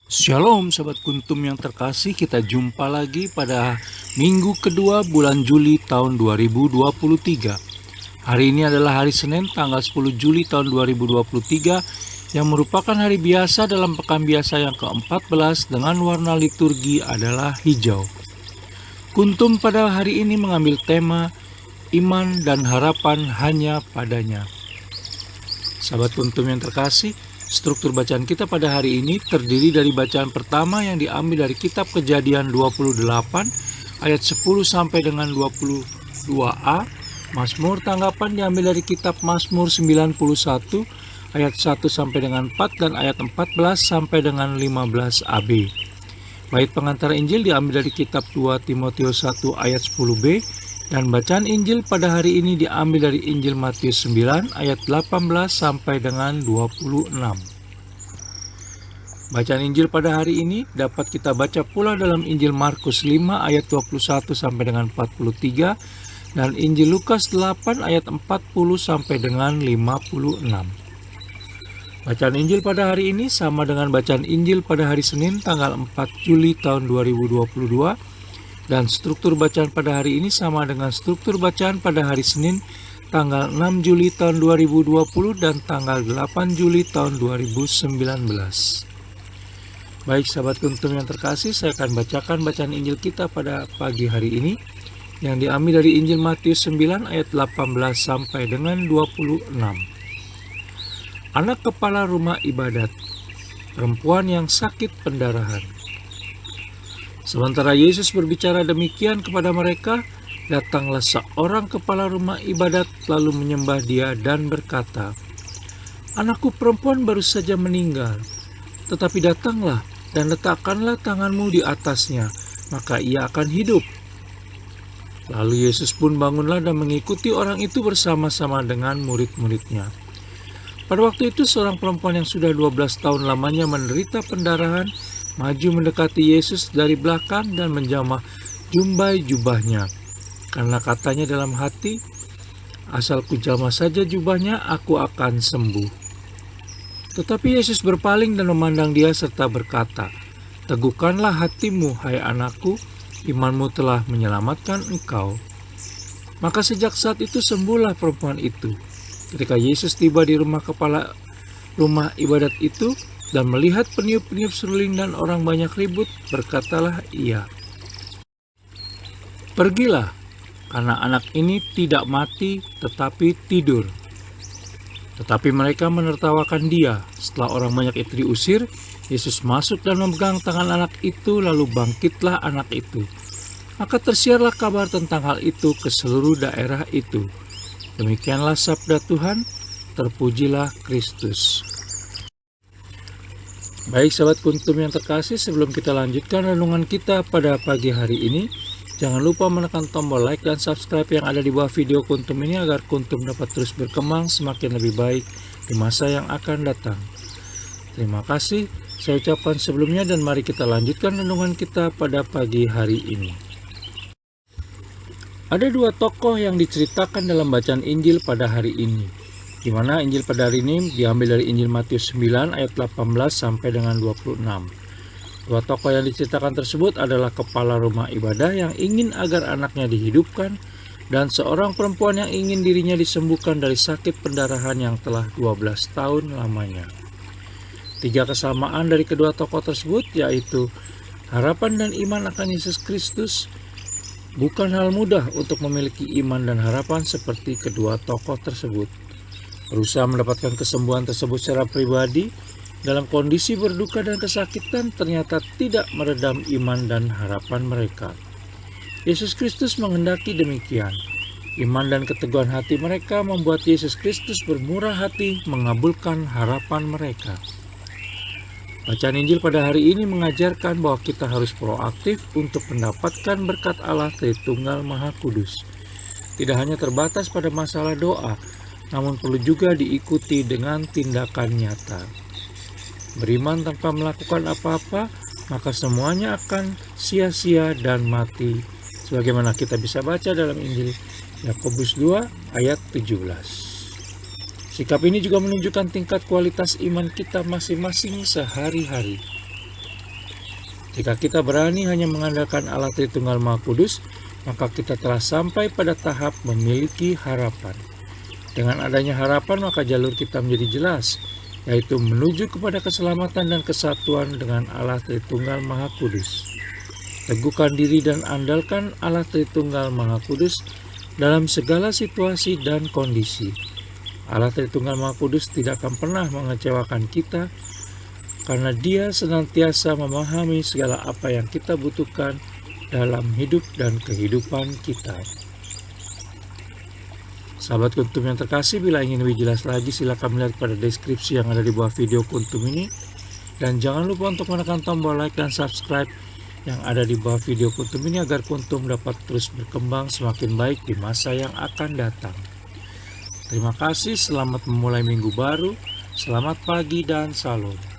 Shalom Sobat Kuntum yang terkasih, kita jumpa lagi pada minggu kedua bulan Juli tahun 2023. Hari ini adalah hari Senin tanggal 10 Juli tahun 2023 yang merupakan hari biasa dalam pekan biasa yang ke-14 dengan warna liturgi adalah hijau. Kuntum pada hari ini mengambil tema iman dan harapan hanya padanya. Sahabat Kuntum yang terkasih, struktur bacaan kita pada hari ini terdiri dari bacaan pertama yang diambil dari kitab Kejadian 28 ayat 10 sampai dengan 22a. Mazmur tanggapan diambil dari kitab Mazmur 91 ayat 1 sampai dengan 4 dan ayat 14 sampai dengan 15ab. Bait pengantar Injil diambil dari kitab 2 Timotius 1 ayat 10b. Dan bacaan Injil pada hari ini diambil dari Injil Matius 9 ayat 18 sampai dengan 26. Bacaan Injil pada hari ini dapat kita baca pula dalam Injil Markus 5 ayat 21 sampai dengan 43 dan Injil Lukas 8 ayat 40 sampai dengan 56. Bacaan Injil pada hari ini sama dengan bacaan Injil pada hari Senin tanggal 4 Juli tahun 2022. Dan struktur bacaan pada hari ini sama dengan struktur bacaan pada hari Senin tanggal 6 Juli tahun 2020 dan tanggal 8 Juli tahun 2019. Baik sahabat Kuntum yang terkasih, saya akan bacakan bacaan Injil kita pada pagi hari ini yang diambil dari Injil Matius 9 ayat 18 sampai dengan 26. Anak kepala rumah ibadat, perempuan yang sakit pendarahan. Sementara Yesus berbicara demikian kepada mereka, datanglah seorang kepala rumah ibadat lalu menyembah dia dan berkata, "Anakku perempuan baru saja meninggal, tetapi datanglah dan letakkanlah tanganmu di atasnya, maka ia akan hidup." Lalu Yesus pun bangunlah dan mengikuti orang itu bersama-sama dengan murid-muridnya. Pada waktu itu seorang perempuan yang sudah 12 tahun lamanya menderita pendarahan maju mendekati Yesus dari belakang dan menjamah jumbai jubahnya. Karena katanya dalam hati, "Asal ku jamah saja jubahnya, aku akan sembuh." Tetapi Yesus berpaling dan memandang dia serta berkata, "Teguhkanlah hatimu, hai anakku, imanmu telah menyelamatkan engkau." Maka sejak saat itu sembuhlah perempuan itu. Ketika Yesus tiba di rumah kepala rumah ibadat itu, dan melihat peniup-peniup seruling dan orang banyak ribut, berkatalah ia, "Pergilah, karena anak ini tidak mati tetapi tidur." Tetapi mereka menertawakan dia. Setelah orang banyak itu diusir, Yesus masuk dan memegang tangan anak itu, lalu bangkitlah anak itu. Maka tersiarlah kabar tentang hal itu ke seluruh daerah itu. Demikianlah sabda Tuhan, terpujilah Kristus. Baik sahabat Kuntum yang terkasih, sebelum kita lanjutkan renungan kita pada pagi hari ini, jangan lupa menekan tombol like dan subscribe yang ada di bawah video Kuntum ini agar Kuntum dapat terus berkembang semakin lebih baik di masa yang akan datang. Terima kasih saya ucapkan sebelumnya dan mari kita lanjutkan renungan kita pada pagi hari ini. Ada dua tokoh yang diceritakan dalam bacaan Injil pada hari ini, di mana Injil pada hari ini diambil dari Injil Matius 9 ayat 18 sampai dengan 26. Dua tokoh yang diceritakan tersebut adalah kepala rumah ibadah yang ingin agar anaknya dihidupkan dan seorang perempuan yang ingin dirinya disembuhkan dari sakit pendarahan yang telah 12 tahun lamanya. Tiga kesamaan dari kedua tokoh tersebut yaitu harapan dan iman akan Yesus Kristus. Bukan hal mudah untuk memiliki iman dan harapan seperti kedua tokoh tersebut. Berusaha mendapatkan kesembuhan tersebut secara pribadi dalam kondisi berduka dan kesakitan ternyata tidak meredam iman dan harapan mereka. Yesus Kristus menghendaki demikian. Iman dan keteguhan hati mereka membuat Yesus Kristus bermurah hati mengabulkan harapan mereka. Bacaan Injil pada hari ini mengajarkan bahwa kita harus proaktif untuk mendapatkan berkat Allah Tritunggal Maha Kudus. Tidak hanya terbatas pada masalah doa, namun perlu juga diikuti dengan tindakan nyata. Beriman tanpa melakukan apa-apa, maka semuanya akan sia-sia dan mati. Sebagaimana kita bisa baca dalam Injil Yakobus 2 ayat 17. Sikap ini juga menunjukkan tingkat kualitas iman kita masing-masing sehari-hari. Jika kita berani hanya mengandalkan Allah Tritunggal Maha Kudus, maka kita telah sampai pada tahap memiliki harapan. Dengan adanya harapan, maka jalur kita menjadi jelas, yaitu menuju kepada keselamatan dan kesatuan dengan Allah Tritunggal Maha Kudus. Teguhkan diri dan andalkan Allah Tritunggal Maha Kudus dalam segala situasi dan kondisi. Allah Tritunggal Maha Kudus tidak akan pernah mengecewakan kita, karena Dia senantiasa memahami segala apa yang kita butuhkan dalam hidup dan kehidupan kita. Sahabat Kuntum yang terkasih, bila ingin lebih jelas lagi silakan melihat pada deskripsi yang ada di bawah video Kuntum ini. Dan jangan lupa untuk menekan tombol like dan subscribe yang ada di bawah video Kuntum ini agar Kuntum dapat terus berkembang semakin baik di masa yang akan datang. Terima kasih, selamat memulai minggu baru, selamat pagi dan salam.